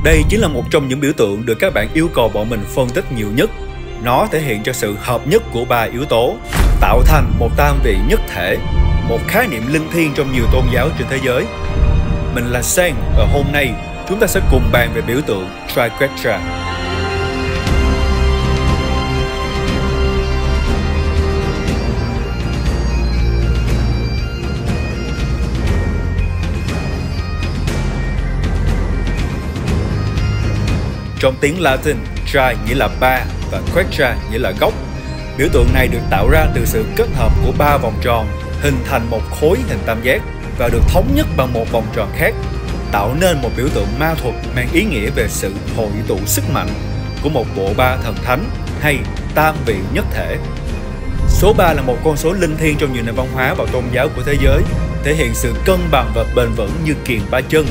Đây chính là một trong những biểu tượng được các bạn yêu cầu bọn mình phân tích nhiều nhất. Nó thể hiện cho sự hợp nhất của ba yếu tố, tạo thành một tam vị nhất thể, một khái niệm linh thiêng trong nhiều tôn giáo trên thế giới. Mình là Sang và hôm nay chúng ta sẽ cùng bàn về biểu tượng Triquetra. Trong tiếng Latin, tri nghĩa là ba và quetra nghĩa là góc. Biểu tượng này được tạo ra từ sự kết hợp của ba vòng tròn hình thành một khối hình tam giác và được thống nhất bằng một vòng tròn khác, tạo nên một biểu tượng ma thuật mang ý nghĩa về sự hội tụ sức mạnh của một bộ ba thần thánh hay tam vị nhất thể. Số 3 là một con số linh thiêng trong nhiều nền văn hóa và tôn giáo của thế giới, thể hiện sự cân bằng và bền vững như kiềng ba chân.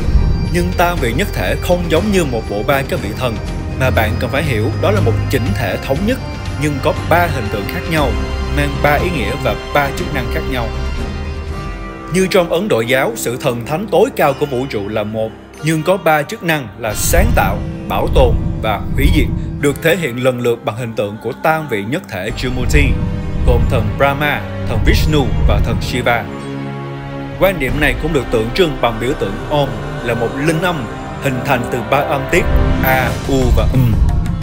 Nhưng tam vị nhất thể không giống như một bộ ba các vị thần, mà bạn cần phải hiểu đó là một chỉnh thể thống nhất nhưng có ba hình tượng khác nhau, mang ba ý nghĩa và ba chức năng khác nhau. Như trong Ấn Độ giáo, sự thần thánh tối cao của vũ trụ là một, nhưng có ba chức năng là sáng tạo, bảo tồn và hủy diệt, được thể hiện lần lượt bằng hình tượng của tam vị nhất thể Trimurti, gồm thần Brahma, thần Vishnu và thần Shiva. Quan điểm này cũng được tượng trưng bằng biểu tượng Om, là một linh âm hình thành từ ba âm tiết A, U và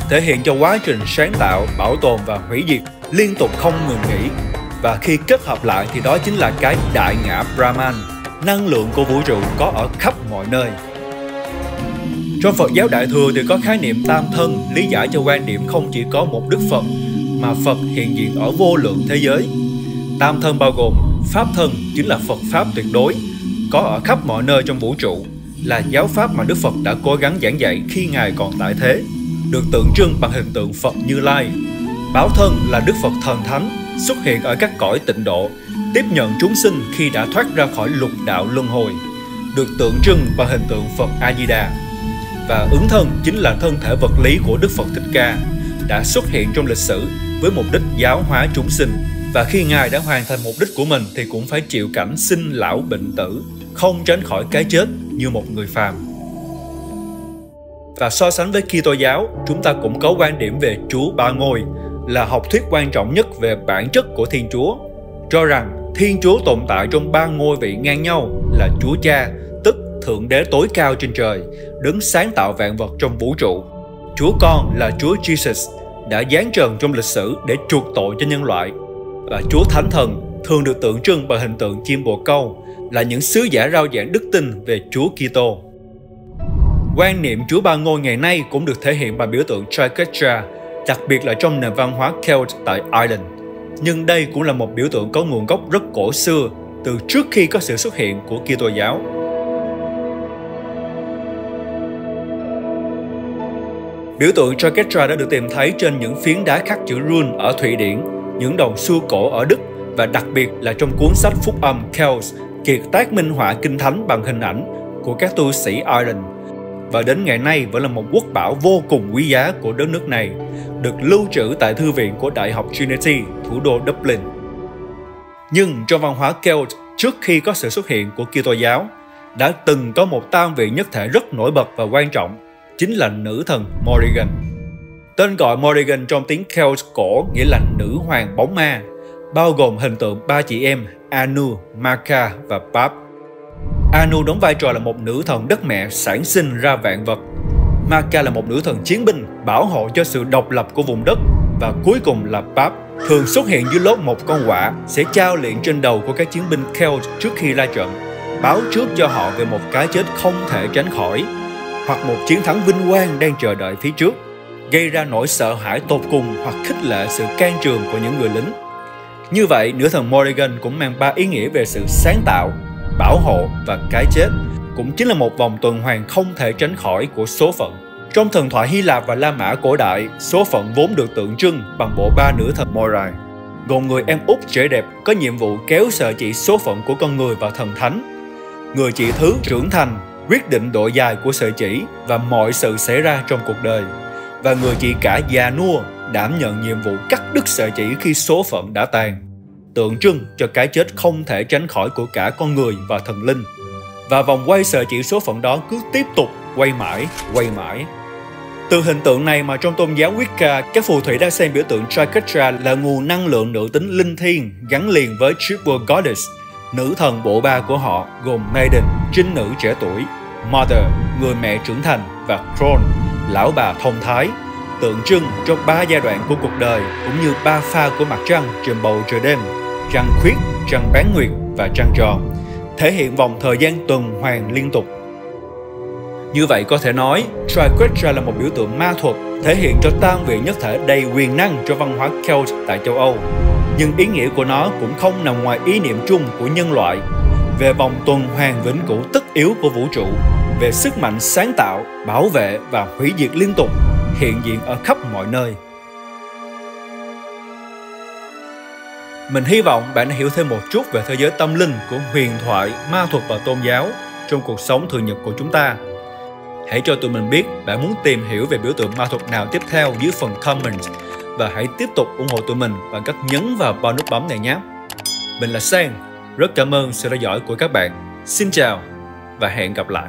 thể hiện cho quá trình sáng tạo, bảo tồn và hủy diệt liên tục không ngừng nghỉ. Và khi kết hợp lại thì đó chính là cái đại ngã Brahman, năng lượng của vũ trụ có ở khắp mọi nơi. Trong Phật giáo Đại Thừa thì có khái niệm tam thân, lý giải cho quan điểm không chỉ có một Đức Phật, mà Phật hiện diện ở vô lượng thế giới. Tam thân bao gồm Pháp thân, chính là Phật Pháp tuyệt đối, có ở khắp mọi nơi trong vũ trụ, là giáo pháp mà Đức Phật đã cố gắng giảng dạy khi Ngài còn tại thế, được tượng trưng bằng hình tượng Phật Như Lai. Báo thân là Đức Phật thần thánh, xuất hiện ở các cõi tịnh độ, tiếp nhận chúng sinh khi đã thoát ra khỏi lục đạo luân hồi, được tượng trưng bằng hình tượng Phật A Di Đà. Và ứng thân chính là thân thể vật lý của Đức Phật Thích Ca, đã xuất hiện trong lịch sử với mục đích giáo hóa chúng sinh, và khi Ngài đã hoàn thành mục đích của mình thì cũng phải chịu cảnh sinh lão bệnh tử, không tránh khỏi cái chết như một người phàm. Và so sánh với Kitô giáo, chúng ta cũng có quan điểm về Chúa Ba Ngôi, là học thuyết quan trọng nhất về bản chất của Thiên Chúa, cho rằng Thiên Chúa tồn tại trong ba ngôi vị ngang nhau là Chúa Cha, tức Thượng Đế tối cao trên trời, đấng sáng tạo vạn vật trong vũ trụ. Chúa Con là Chúa Jesus, đã giáng trần trong lịch sử để chuộc tội cho nhân loại. Và Chúa Thánh Thần thường được tượng trưng bằng hình tượng chim bồ câu, là những sứ giả rao giảng đức tin về Chúa Kitô. Quan niệm Chúa Ba Ngôi ngày nay cũng được thể hiện bằng biểu tượng Triquetra, đặc biệt là trong nền văn hóa Celt tại Ireland. Nhưng đây cũng là một biểu tượng có nguồn gốc rất cổ xưa, từ trước khi có sự xuất hiện của Kitô giáo. Biểu tượng Triquetra đã được tìm thấy trên những phiến đá khắc chữ rune ở Thụy Điển, những đồng xu cổ ở Đức, và đặc biệt là trong cuốn sách Phúc âm Kells, kiệt tác minh họa kinh thánh bằng hình ảnh của các tu sĩ Ireland, và đến ngày nay vẫn là một quốc bảo vô cùng quý giá của đất nước này, được lưu trữ tại thư viện của Đại học Trinity, thủ đô Dublin. Nhưng trong văn hóa Celt, trước khi có sự xuất hiện của Kitô giáo, đã từng có một tam vị nhất thể rất nổi bật và quan trọng, chính là nữ thần Morrigan. Tên gọi Morrigan trong tiếng Celt cổ nghĩa là nữ hoàng bóng ma, bao gồm hình tượng ba chị em Anu, Macha và Pap. Anu đóng vai trò là một nữ thần đất mẹ sản sinh ra vạn vật. Macha là một nữ thần chiến binh, bảo hộ cho sự độc lập của vùng đất. Và cuối cùng là Pap, thường xuất hiện dưới lốt một con quạ, sẽ chao liệng trên đầu của các chiến binh Celt trước khi ra trận, báo trước cho họ về một cái chết không thể tránh khỏi, hoặc một chiến thắng vinh quang đang chờ đợi phía trước, gây ra nỗi sợ hãi tột cùng hoặc khích lệ sự can trường của những người lính. Như vậy, nữ thần Morrigan cũng mang ba ý nghĩa về sự sáng tạo, bảo hộ và cái chết, cũng chính là một vòng tuần hoàn không thể tránh khỏi của số phận. Trong thần thoại Hy Lạp và La Mã cổ đại, số phận vốn được tượng trưng bằng bộ ba nữ thần Moirai, gồm người em út trẻ đẹp có nhiệm vụ kéo sợi chỉ số phận của con người và thần thánh, người chị thứ trưởng thành quyết định độ dài của sợi chỉ và mọi sự xảy ra trong cuộc đời, và người chị cả già nua đảm nhận nhiệm vụ cắt đứt sợi chỉ khi số phận đã tàn, tượng trưng cho cái chết không thể tránh khỏi của cả con người và thần linh. Và vòng quay sợi chỉ số phận đó cứ tiếp tục quay mãi, quay mãi. Từ hình tượng này mà trong tôn giáo Wicca, các phù thủy đã xem biểu tượng Triquetra là nguồn năng lượng nữ tính linh thiêng gắn liền với Triple Goddess. Nữ thần bộ ba của họ gồm Maiden, trinh nữ trẻ tuổi, Mother, người mẹ trưởng thành, và Crone, lão bà thông thái, tượng trưng cho 3 giai đoạn của cuộc đời cũng như 3 pha của mặt trăng trên bầu trời đêm: trăng khuyết, trăng bán nguyệt và trăng tròn, thể hiện vòng thời gian tuần hoàn liên tục. Như vậy có thể nói, Triquetra là một biểu tượng ma thuật, thể hiện cho tam vị nhất thể đầy quyền năng cho văn hóa Celt tại châu Âu. Nhưng ý nghĩa của nó cũng không nằm ngoài ý niệm chung của nhân loại, về vòng tuần hoàn vĩnh cửu tất yếu của vũ trụ, về sức mạnh sáng tạo, bảo vệ và hủy diệt liên tục, hiện diện ở khắp mọi nơi. Mình hy vọng bạn đã hiểu thêm một chút về thế giới tâm linh của huyền thoại, ma thuật và tôn giáo trong cuộc sống thường nhật của chúng ta. Hãy cho tụi mình biết bạn muốn tìm hiểu về biểu tượng ma thuật nào tiếp theo dưới phần comment, và hãy tiếp tục ủng hộ tụi mình bằng cách nhấn vào bao nút bấm này nhé. Mình là Sang, rất cảm ơn sự theo dõi của các bạn. Xin chào và hẹn gặp lại.